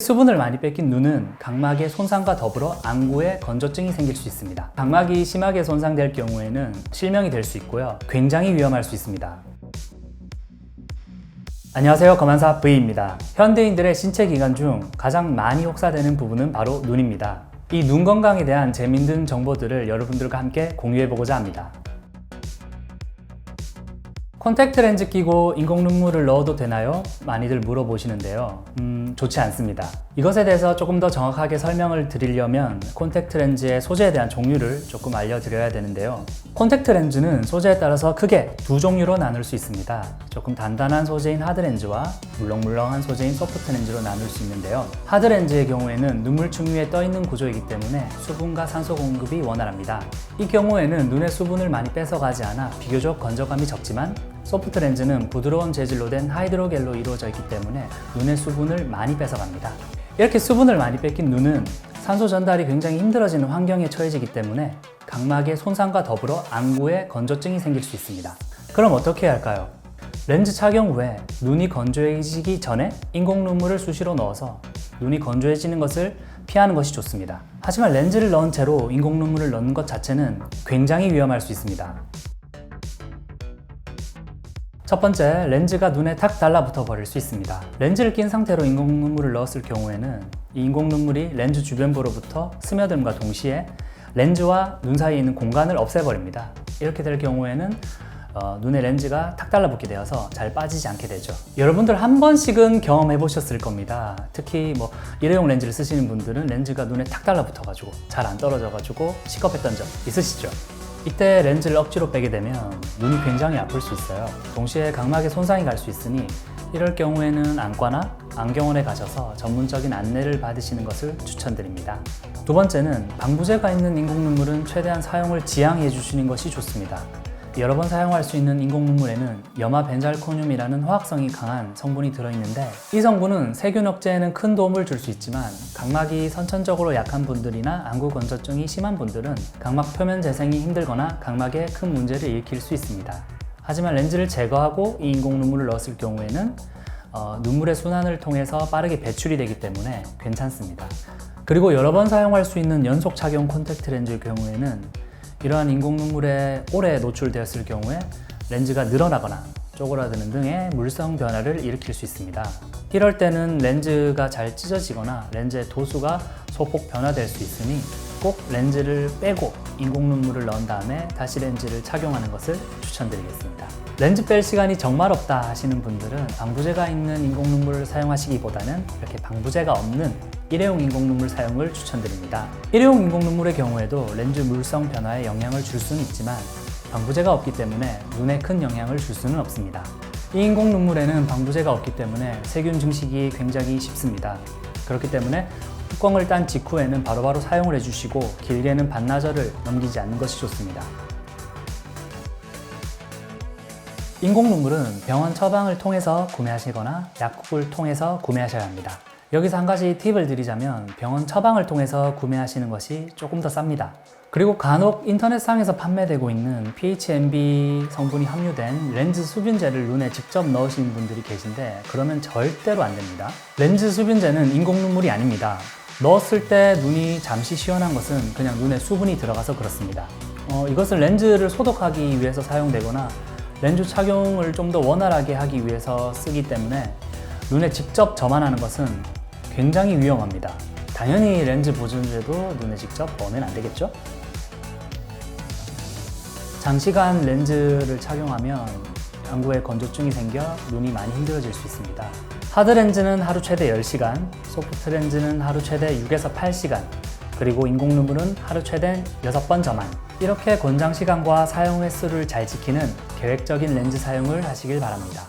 수분을 많이 뺏긴 눈은 각막의 손상과 더불어 안구에 건조증이 생길 수 있습니다. 각막이 심하게 손상될 경우에는 실명이 될 수 있고요. 굉장히 위험할 수 있습니다. 안녕하세요, 검안사 V입니다. 현대인들의 신체 기관 중 가장 많이 혹사되는 부분은 바로 눈입니다. 이 눈 건강에 대한 재미있는 정보들을 여러분들과 함께 공유해보고자 합니다. 콘택트 렌즈 끼고 인공 눈물을 넣어도 되나요? 많이들 물어보시는데요. 좋지 않습니다. 이것에 대해서 조금 더 정확하게 설명을 드리려면 콘택트 렌즈의 소재에 대한 종류를 조금 알려드려야 되는데요. 콘택트 렌즈는 소재에 따라서 크게 두 종류로 나눌 수 있습니다. 조금 단단한 소재인 하드 렌즈와 물렁물렁한 소재인 소프트 렌즈로 나눌 수 있는데요. 하드 렌즈의 경우에는 눈물층 위에 떠있는 구조이기 때문에 수분과 산소 공급이 원활합니다. 이 경우에는 눈의 수분을 많이 뺏어가지 않아 비교적 건조감이 적지만 소프트 렌즈는 부드러운 재질로 된 하이드로겔로 이루어져 있기 때문에 눈의 수분을 많이 뺏어갑니다. 이렇게 수분을 많이 뺏긴 눈은 산소 전달이 굉장히 힘들어지는 환경에 처해지기 때문에 각막의 손상과 더불어 안구에 건조증이 생길 수 있습니다. 그럼 어떻게 해야 할까요? 렌즈 착용 후에 눈이 건조해지기 전에 인공 눈물을 수시로 넣어서 눈이 건조해지는 것을 피하는 것이 좋습니다. 하지만 렌즈를 넣은 채로 인공 눈물을 넣는 것 자체는 굉장히 위험할 수 있습니다. 첫 번째, 렌즈가 눈에 탁 달라붙어 버릴 수 있습니다. 렌즈를 낀 상태로 인공 눈물을 넣었을 경우에는 이 인공 눈물이 렌즈 주변부로부터 스며듦과 동시에 렌즈와 눈 사이에 있는 공간을 없애버립니다. 이렇게 될 경우에는 눈에 렌즈가 탁 달라붙게 되어서 잘 빠지지 않게 되죠. 여러분들 한 번씩은 경험해 보셨을 겁니다. 특히 일회용 렌즈를 쓰시는 분들은 렌즈가 눈에 탁 달라붙어 가지고 잘 안 떨어져 가지고 시겁했던 적 있으시죠? 이때 렌즈를 억지로 빼게 되면 눈이 굉장히 아플 수 있어요. 동시에 각막에 손상이 갈 수 있으니 이럴 경우에는 안과나 안경원에 가셔서 전문적인 안내를 받으시는 것을 추천드립니다. 두 번째는 방부제가 있는 인공 눈물은 최대한 사용을 지양해 주시는 것이 좋습니다. 여러 번 사용할 수 있는 인공 눈물에는 염화벤잘코늄이라는 화학성이 강한 성분이 들어있는데 이 성분은 세균 억제에는 큰 도움을 줄 수 있지만 각막이 선천적으로 약한 분들이나 안구 건조증이 심한 분들은 각막 표면 재생이 힘들거나 각막에 큰 문제를 일으킬 수 있습니다. 하지만 렌즈를 제거하고 이 인공 눈물을 넣었을 경우에는 눈물의 순환을 통해서 빠르게 배출이 되기 때문에 괜찮습니다. 그리고 여러 번 사용할 수 있는 연속 착용 콘택트 렌즈의 경우에는 이러한 인공 눈물에 오래 노출되었을 경우에 렌즈가 늘어나거나 쪼그라드는 등의 물성 변화를 일으킬 수 있습니다. 이럴 때는 렌즈가 잘 찢어지거나 렌즈의 도수가 소폭 변화될 수 있으니 꼭 렌즈를 빼고 인공 눈물을 넣은 다음에 다시 렌즈를 착용하는 것을 추천드리겠습니다. 렌즈 뺄 시간이 정말 없다 하시는 분들은 방부제가 있는 인공 눈물을 사용하시기보다는 이렇게 방부제가 없는 일회용 인공 눈물 사용을 추천드립니다. 일회용 인공 눈물의 경우에도 렌즈 물성 변화에 영향을 줄 수는 있지만 방부제가 없기 때문에 눈에 큰 영향을 줄 수는 없습니다. 이 인공 눈물에는 방부제가 없기 때문에 세균 증식이 굉장히 쉽습니다. 그렇기 때문에 뚜껑을 딴 직후에는 바로바로 사용을 해주시고 길게는 반나절을 넘기지 않는 것이 좋습니다. 인공 눈물은 병원 처방을 통해서 구매하시거나 약국을 통해서 구매하셔야 합니다. 여기서 한 가지 팁을 드리자면 병원 처방을 통해서 구매하시는 것이 조금 더 쌉니다. 그리고 간혹 인터넷상에서 판매되고 있는 PHMB 성분이 함유된 렌즈 수분제를 눈에 직접 넣으시는 분들이 계신데 그러면 절대로 안 됩니다. 렌즈 수분제는 인공 눈물이 아닙니다. 넣었을 때 눈이 잠시 시원한 것은 그냥 눈에 수분이 들어가서 그렇습니다. 이것은 렌즈를 소독하기 위해서 사용되거나 렌즈 착용을 좀 더 원활하게 하기 위해서 쓰기 때문에 눈에 직접 점안하는 것은 굉장히 위험합니다. 당연히 렌즈 보존제도 눈에 직접 넣으면 안 되겠죠? 장시간 렌즈를 착용하면 안구에 건조증이 생겨 눈이 많이 힘들어질 수 있습니다. 하드 렌즈는 하루 최대 10시간, 소프트 렌즈는 하루 최대 6에서 8시간, 그리고 인공 눈물은 하루 최대 6번 점안. 이렇게 권장 시간과 사용 횟수를 잘 지키는 계획적인 렌즈 사용을 하시길 바랍니다.